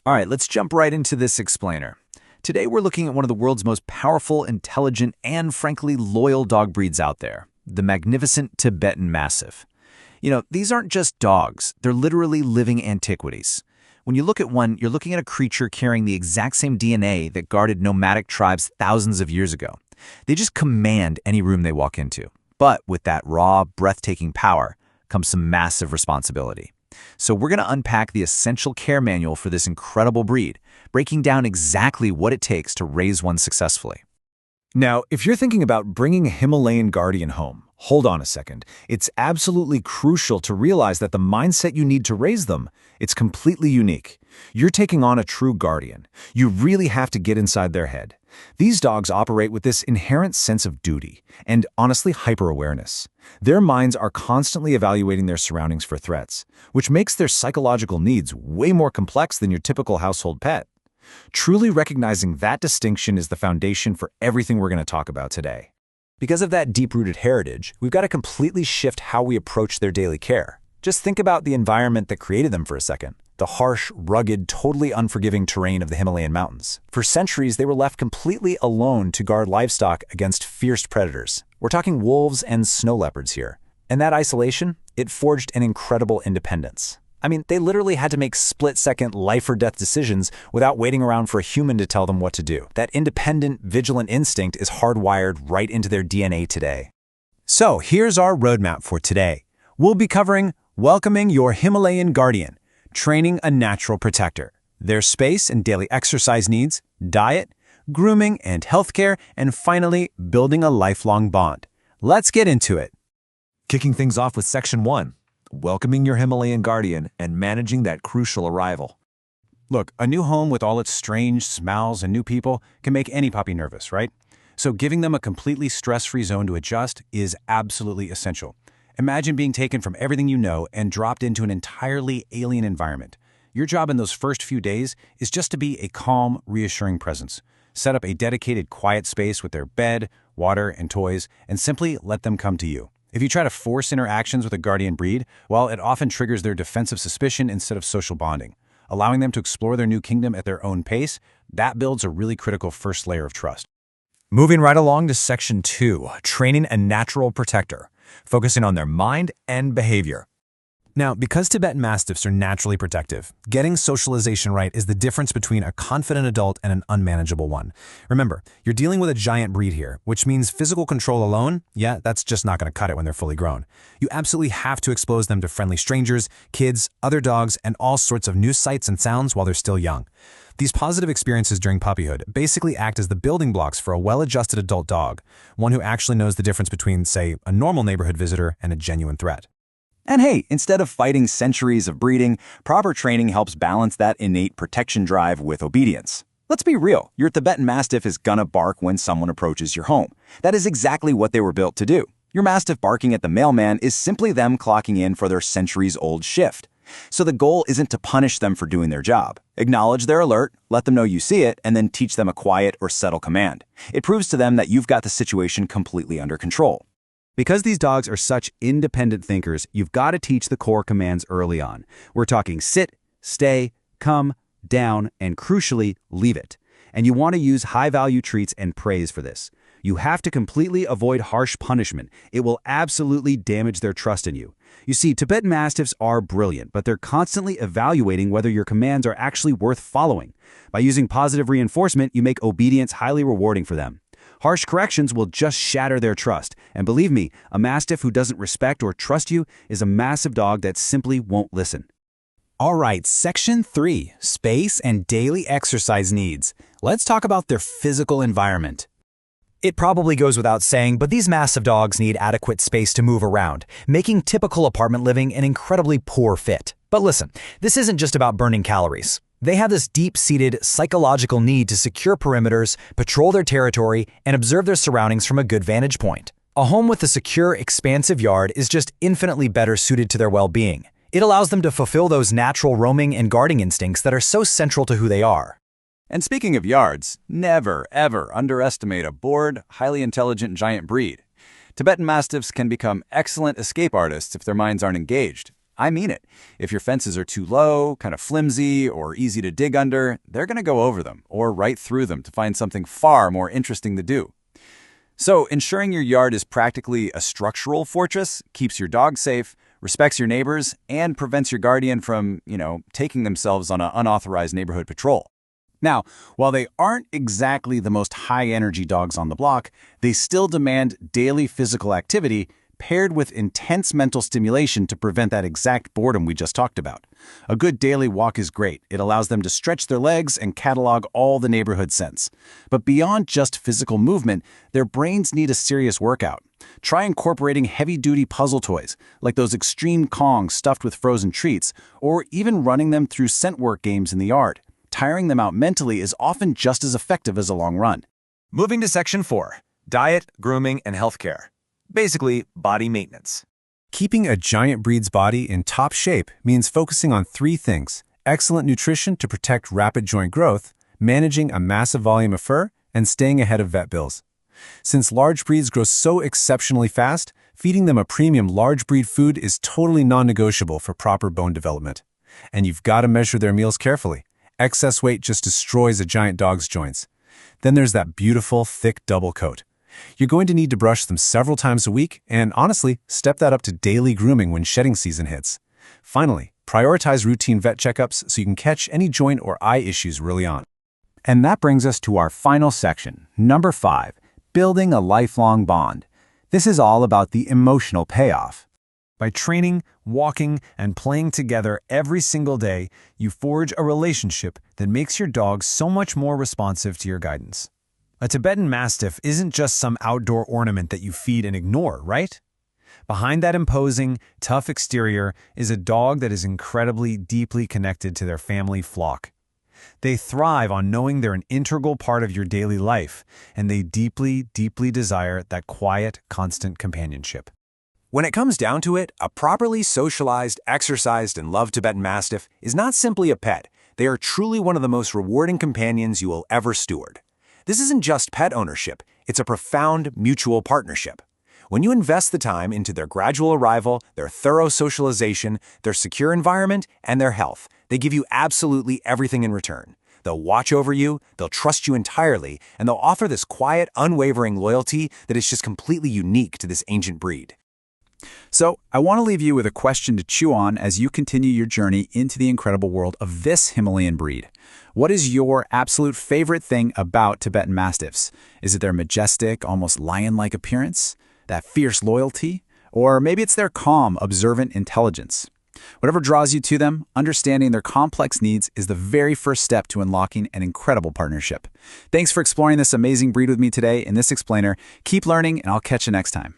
All right, let's jump right into this explainer. Today we're looking at one of the world's most powerful, intelligent, and frankly loyal dog breeds out there, the magnificent Tibetan Mastiff. These aren't just dogs, they're literally living antiquities. When you look at one, you're looking at a creature carrying the exact same DNA that guarded nomadic tribes thousands of years ago. They just command any room they walk into. But with that raw, breathtaking power comes some massive responsibility. So we're going to unpack the essential care manual for this incredible breed, breaking down exactly what it takes to raise one successfully. Now, if you're thinking about bringing a Himalayan guardian home, hold on a second. It's absolutely crucial to realize that the mindset you need to raise them, it's completely unique. You're taking on a true guardian. You really have to get inside their head. These dogs operate with this inherent sense of duty and, honestly, hyper-awareness. Their minds are constantly evaluating their surroundings for threats, which makes their psychological needs way more complex than your typical household pet. Truly recognizing that distinction is the foundation for everything we're going to talk about today. Because of that deep-rooted heritage, we've got to completely shift how we approach their daily care. Just think about the environment that created them for a second. The harsh, rugged, totally unforgiving terrain of the Himalayan mountains. For centuries, they were left completely alone to guard livestock against fierce predators. We're talking wolves and snow leopards here. And that isolation, it forged an incredible independence. I mean, they literally had to make split-second life-or-death decisions without waiting around for a human to tell them what to do. That independent, vigilant instinct is hardwired right into their DNA today. So here's our roadmap for today. We'll be covering welcoming your Himalayan guardian, training a natural protector, their space and daily exercise needs, diet, grooming and healthcare, and finally, building a lifelong bond. Let's get into it. Kicking things off with Section 1. Welcoming your Himalayan guardian and managing that crucial arrival. Look, a new home with all its strange smells and new people can make any puppy nervous, right? So giving them a completely stress-free zone to adjust is absolutely essential. Imagine being taken from everything you know and dropped into an entirely alien environment. Your job in those first few days is just to be a calm, reassuring presence. Set up a dedicated, quiet space with their bed, water, and toys, and simply let them come to you. If you try to force interactions with a guardian breed, well, it often triggers their defensive suspicion instead of social bonding. Allowing them to explore their new kingdom at their own pace, that builds a really critical first layer of trust. Moving right along to Section 2, training a natural protector, focusing on their mind and behavior. Now, because Tibetan Mastiffs are naturally protective, getting socialization right is the difference between a confident adult and an unmanageable one. Remember, you're dealing with a giant breed here, which means physical control alone, yeah, that's just not going to cut it when they're fully grown. You absolutely have to expose them to friendly strangers, kids, other dogs, and all sorts of new sights and sounds while they're still young. These positive experiences during puppyhood basically act as the building blocks for a well-adjusted adult dog, one who actually knows the difference between, say, a normal neighborhood visitor and a genuine threat. And hey, instead of fighting centuries of breeding, proper training helps balance that innate protection drive with obedience. Let's be real, your Tibetan Mastiff is gonna bark when someone approaches your home. That is exactly what they were built to do. Your Mastiff barking at the mailman is simply them clocking in for their centuries-old shift. So the goal isn't to punish them for doing their job. Acknowledge their alert, let them know you see it, and then teach them a quiet or subtle command. It proves to them that you've got the situation completely under control. Because these dogs are such independent thinkers, you've got to teach the core commands early on. We're talking sit, stay, come, down, and crucially, leave it. And you want to use high-value treats and praise for this. You have to completely avoid harsh punishment. It will absolutely damage their trust in you. You see, Tibetan Mastiffs are brilliant, but they're constantly evaluating whether your commands are actually worth following. By using positive reinforcement, you make obedience highly rewarding for them. Harsh corrections will just shatter their trust. And believe me, a Mastiff who doesn't respect or trust you is a massive dog that simply won't listen. All right, Section 3, space and daily exercise needs. Let's talk about their physical environment. It probably goes without saying, but these massive dogs need adequate space to move around, making typical apartment living an incredibly poor fit. But listen, this isn't just about burning calories. They have this deep-seated psychological need to secure perimeters, patrol their territory, and observe their surroundings from a good vantage point. A home with a secure, expansive yard is just infinitely better suited to their well-being. It allows them to fulfill those natural roaming and guarding instincts that are so central to who they are. And speaking of yards, never, ever underestimate a bored, highly intelligent giant breed. Tibetan Mastiffs can become excellent escape artists if their minds aren't engaged. I mean it. If your fences are too low, kind of flimsy, or easy to dig under, they're going to go over them or right through them to find something far more interesting to do. So, ensuring your yard is practically a structural fortress keeps your dog safe, respects your neighbors, and prevents your guardian from, taking themselves on an unauthorized neighborhood patrol. Now, while they aren't exactly the most high-energy dogs on the block, they still demand daily physical activity paired with intense mental stimulation to prevent that exact boredom we just talked about. A good daily walk is great. It allows them to stretch their legs and catalog all the neighborhood scents. But beyond just physical movement, their brains need a serious workout. Try incorporating heavy-duty puzzle toys, like those extreme Kongs stuffed with frozen treats, or even running them through scent work games in the yard. Tiring them out mentally is often just as effective as a long run. Moving to Section 4, Diet, Grooming, and Healthcare. Basically, body maintenance. Keeping a giant breed's body in top shape means focusing on 3 things: excellent nutrition to protect rapid joint growth, managing a massive volume of fur, and staying ahead of vet bills. Since large breeds grow so exceptionally fast, feeding them a premium large breed food is totally non-negotiable for proper bone development. And you've got to measure their meals carefully. Excess weight just destroys a giant dog's joints. Then there's that beautiful, thick double coat. You're going to need to brush them several times a week, and honestly, step that up to daily grooming when shedding season hits. Finally, prioritize routine vet checkups so you can catch any joint or eye issues early on. And that brings us to our final section, number 5, building a lifelong bond. This is all about the emotional payoff. By training, walking, and playing together every single day, you forge a relationship that makes your dog so much more responsive to your guidance. A Tibetan Mastiff isn't just some outdoor ornament that you feed and ignore, right? Behind that imposing, tough exterior is a dog that is incredibly, deeply connected to their family flock. They thrive on knowing they're an integral part of your daily life, and they deeply, deeply desire that quiet, constant companionship. When it comes down to it, a properly socialized, exercised, and loved Tibetan Mastiff is not simply a pet. They are truly one of the most rewarding companions you will ever steward. This isn't just pet ownership, it's a profound mutual partnership. When you invest the time into their gradual arrival, their thorough socialization, their secure environment, and their health, they give you absolutely everything in return. They'll watch over you, they'll trust you entirely, and they'll offer this quiet, unwavering loyalty that is just completely unique to this ancient breed. So, I want to leave you with a question to chew on as you continue your journey into the incredible world of this Himalayan breed. What is your absolute favorite thing about Tibetan Mastiffs? Is it their majestic, almost lion-like appearance? That fierce loyalty? Or maybe it's their calm, observant intelligence? Whatever draws you to them, understanding their complex needs is the very first step to unlocking an incredible partnership. Thanks for exploring this amazing breed with me today in this explainer. Keep learning, and I'll catch you next time.